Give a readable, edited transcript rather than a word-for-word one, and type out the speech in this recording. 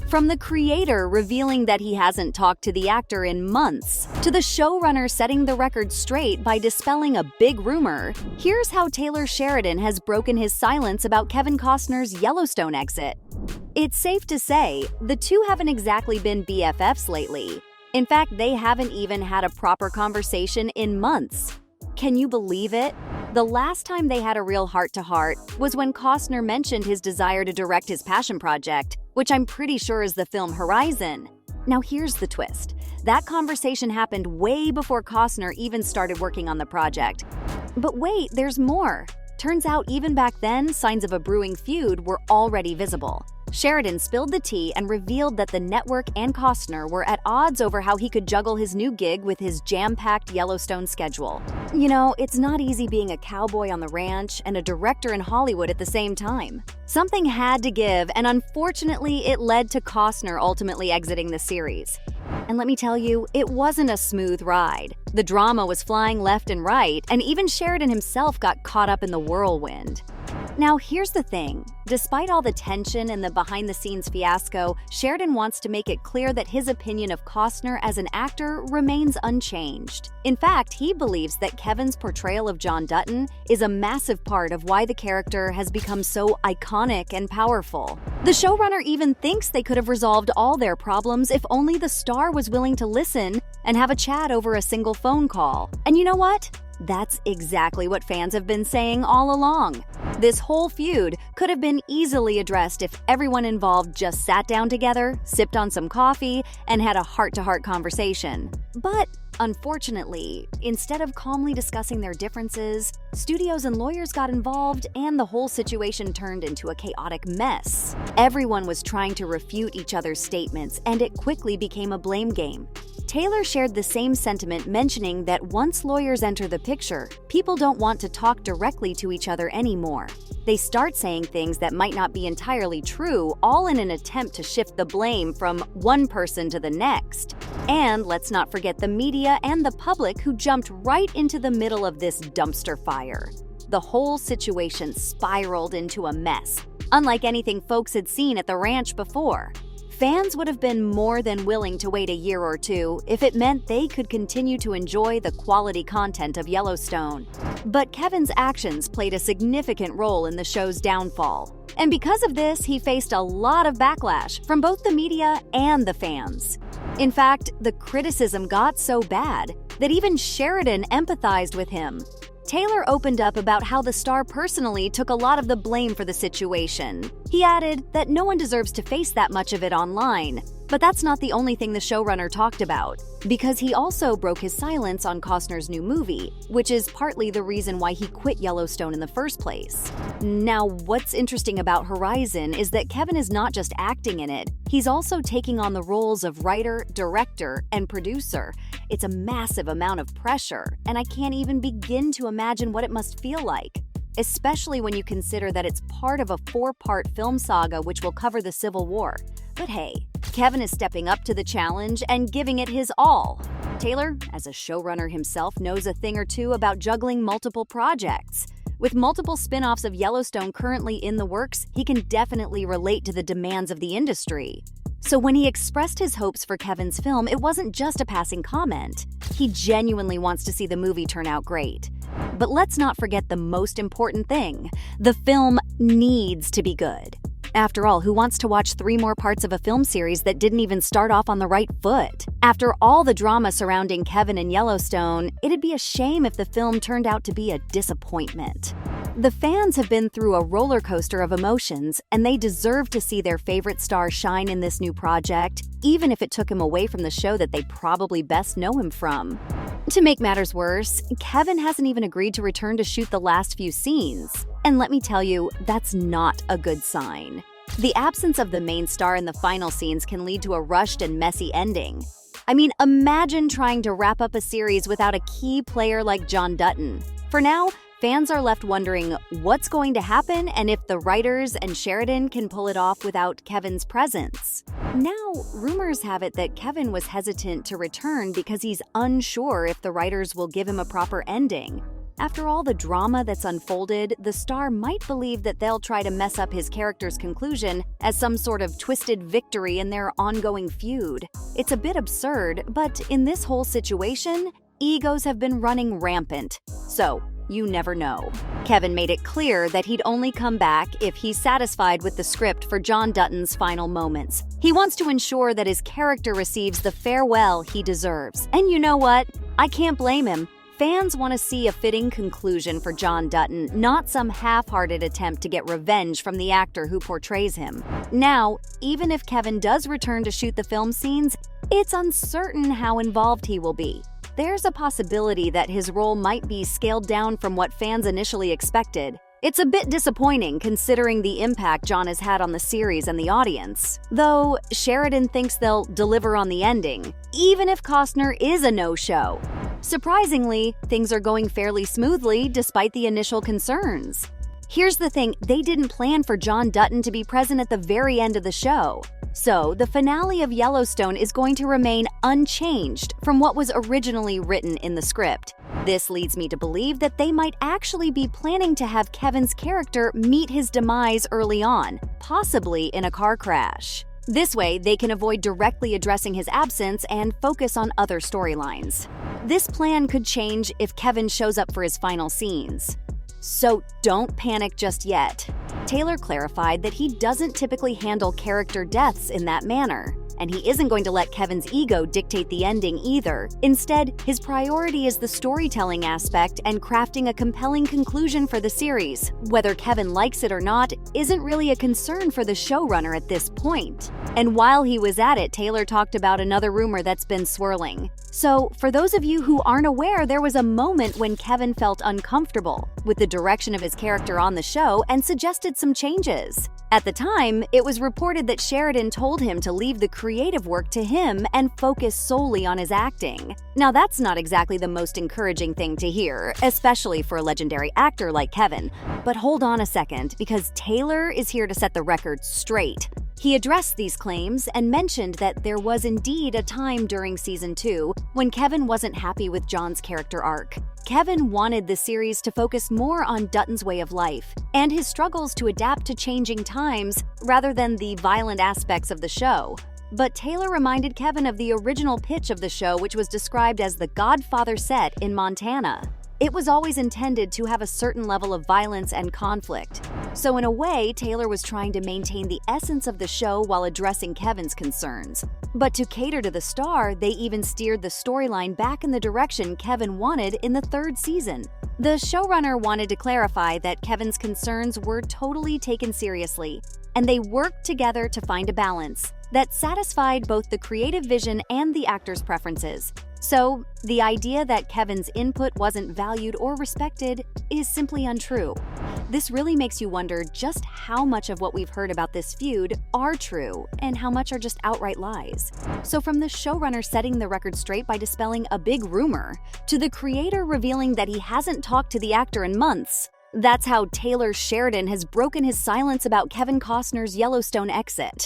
From the creator revealing that he hasn't talked to the actor in months, to the showrunner setting the record straight by dispelling a big rumor, here's how Taylor Sheridan has broken his silence about Kevin Costner's Yellowstone exit. It's safe to say, the two haven't exactly been BFFs lately. In fact, they haven't even had a proper conversation in months. Can you believe it? The last time they had a real heart-to-heart was when Costner mentioned his desire to direct his passion project, which I'm pretty sure is the film Horizon. Now here's the twist. That conversation happened way before Costner even started working on the project. But wait, there's more. Turns out even back then, signs of a brewing feud were already visible. Sheridan spilled the tea and revealed that the network and Costner were at odds over how he could juggle his new gig with his jam-packed Yellowstone schedule. You know, it's not easy being a cowboy on the ranch and a director in Hollywood at the same time. Something had to give, and unfortunately, it led to Costner ultimately exiting the series. And let me tell you, it wasn't a smooth ride. The drama was flying left and right, and even Sheridan himself got caught up in the whirlwind. Now, here's the thing. Despite all the tension and the behind-the-scenes fiasco, Sheridan wants to make it clear that his opinion of Costner as an actor remains unchanged. In fact, he believes that Kevin's portrayal of John Dutton is a massive part of why the character has become so iconic and powerful. The showrunner even thinks they could have resolved all their problems if only the star was willing to listen and have a chat over a single phone call. And you know what? That's exactly what fans have been saying all along. This whole feud could have been easily addressed if everyone involved just sat down together, sipped on some coffee, and had a heart-to-heart conversation. But unfortunately, instead of calmly discussing their differences, studios and lawyers got involved and the whole situation turned into a chaotic mess. Everyone was trying to refute each other's statements, and it quickly became a blame game. Taylor shared the same sentiment, mentioning that once lawyers enter the picture, people don't want to talk directly to each other anymore. They start saying things that might not be entirely true, all in an attempt to shift the blame from one person to the next. And let's not forget the media and the public who jumped right into the middle of this dumpster fire. The whole situation spiraled into a mess, unlike anything folks had seen at the ranch before. Fans would have been more than willing to wait a year or two if it meant they could continue to enjoy the quality content of Yellowstone. But Kevin's actions played a significant role in the show's downfall. And because of this, he faced a lot of backlash from both the media and the fans. In fact, the criticism got so bad that even Sheridan empathized with him. Taylor opened up about how the star personally took a lot of the blame for the situation. He added that no one deserves to face that much of it online. But that's not the only thing the showrunner talked about, because he also broke his silence on Costner's new movie, which is partly the reason why he quit Yellowstone in the first place. Now, what's interesting about Horizon is that Kevin is not just acting in it, he's also taking on the roles of writer, director, and producer. It's a massive amount of pressure, and I can't even begin to imagine what it must feel like, especially when you consider that it's part of a 4-part film saga which will cover the Civil War. But hey, Kevin is stepping up to the challenge and giving it his all. Taylor, as a showrunner himself, knows a thing or two about juggling multiple projects. With multiple spin-offs of Yellowstone currently in the works, he can definitely relate to the demands of the industry. So when he expressed his hopes for Kevin's film, it wasn't just a passing comment. He genuinely wants to see the movie turn out great. But let's not forget the most important thing. The film needs to be good. After all, who wants to watch 3 more parts of a film series that didn't even start off on the right foot? After all the drama surrounding Kevin and Yellowstone, it'd be a shame if the film turned out to be a disappointment. The fans have been through a roller coaster of emotions, and they deserve to see their favorite star shine in this new project, even if it took him away from the show that they probably best know him from. To make matters worse, Kevin hasn't even agreed to return to shoot the last few scenes. And let me tell you, that's not a good sign. The absence of the main star in the final scenes can lead to a rushed and messy ending. I mean, imagine trying to wrap up a series without a key player like John Dutton. For now, fans are left wondering what's going to happen and if the writers and Sheridan can pull it off without Kevin's presence. Now, rumors have it that Kevin was hesitant to return because he's unsure if the writers will give him a proper ending. After all the drama that's unfolded, the star might believe that they'll try to mess up his character's conclusion as some sort of twisted victory in their ongoing feud. It's a bit absurd, but in this whole situation, egos have been running rampant. So, you never know. Kevin made it clear that he'd only come back if he's satisfied with the script for John Dutton's final moments. He wants to ensure that his character receives the farewell he deserves. And you know what? I can't blame him. Fans want to see a fitting conclusion for John Dutton, not some half-hearted attempt to get revenge from the actor who portrays him. Now, even if Kevin does return to shoot the film scenes, it's uncertain how involved he will be. There's a possibility that his role might be scaled down from what fans initially expected. It's a bit disappointing considering the impact John has had on the series and the audience. Though, Sheridan thinks they'll deliver on the ending, even if Costner is a no-show. Surprisingly, things are going fairly smoothly despite the initial concerns. Here's the thing, they didn't plan for John Dutton to be present at the very end of the show. So, the finale of Yellowstone is going to remain unchanged from what was originally written in the script. This leads me to believe that they might actually be planning to have Kevin's character meet his demise early on, possibly in a car crash. This way, they can avoid directly addressing his absence and focus on other storylines. This plan could change if Kevin shows up for his final scenes. So don't panic just yet. Taylor clarified that he doesn't typically handle character deaths in that manner, and he isn't going to let Kevin's ego dictate the ending either. Instead, his priority is the storytelling aspect and crafting a compelling conclusion for the series. Whether Kevin likes it or not isn't really a concern for the showrunner at this point. And while he was at it, Taylor talked about another rumor that's been swirling. So, for those of you who aren't aware, there was a moment when Kevin felt uncomfortable with the direction of his character on the show and suggested some changes. At the time, it was reported that Sheridan told him to leave the creative work to him and focus solely on his acting. Now, that's not exactly the most encouraging thing to hear, especially for a legendary actor like Kevin. But hold on a second, because Taylor is here to set the record straight. He addressed these claims and mentioned that there was indeed a time during season 2 when Kevin wasn't happy with John's character arc. Kevin wanted the series to focus more on Dutton's way of life and his struggles to adapt to changing times rather than the violent aspects of the show. But Taylor reminded Kevin of the original pitch of the show, which was described as the Godfather set in Montana. It was always intended to have a certain level of violence and conflict. So in a way, Taylor was trying to maintain the essence of the show while addressing Kevin's concerns. But to cater to the star, they even steered the storyline back in the direction Kevin wanted in the 3rd season. The showrunner wanted to clarify that Kevin's concerns were totally taken seriously, and they worked together to find a balance that satisfied both the creative vision and the actor's preferences. So, the idea that Kevin's input wasn't valued or respected is simply untrue. This really makes you wonder just how much of what we've heard about this feud are true and how much are just outright lies. So from the showrunner setting the record straight by dispelling a big rumor, to the creator revealing that he hasn't talked to the actor in months, that's how Taylor Sheridan has broken his silence about Kevin Costner's Yellowstone exit.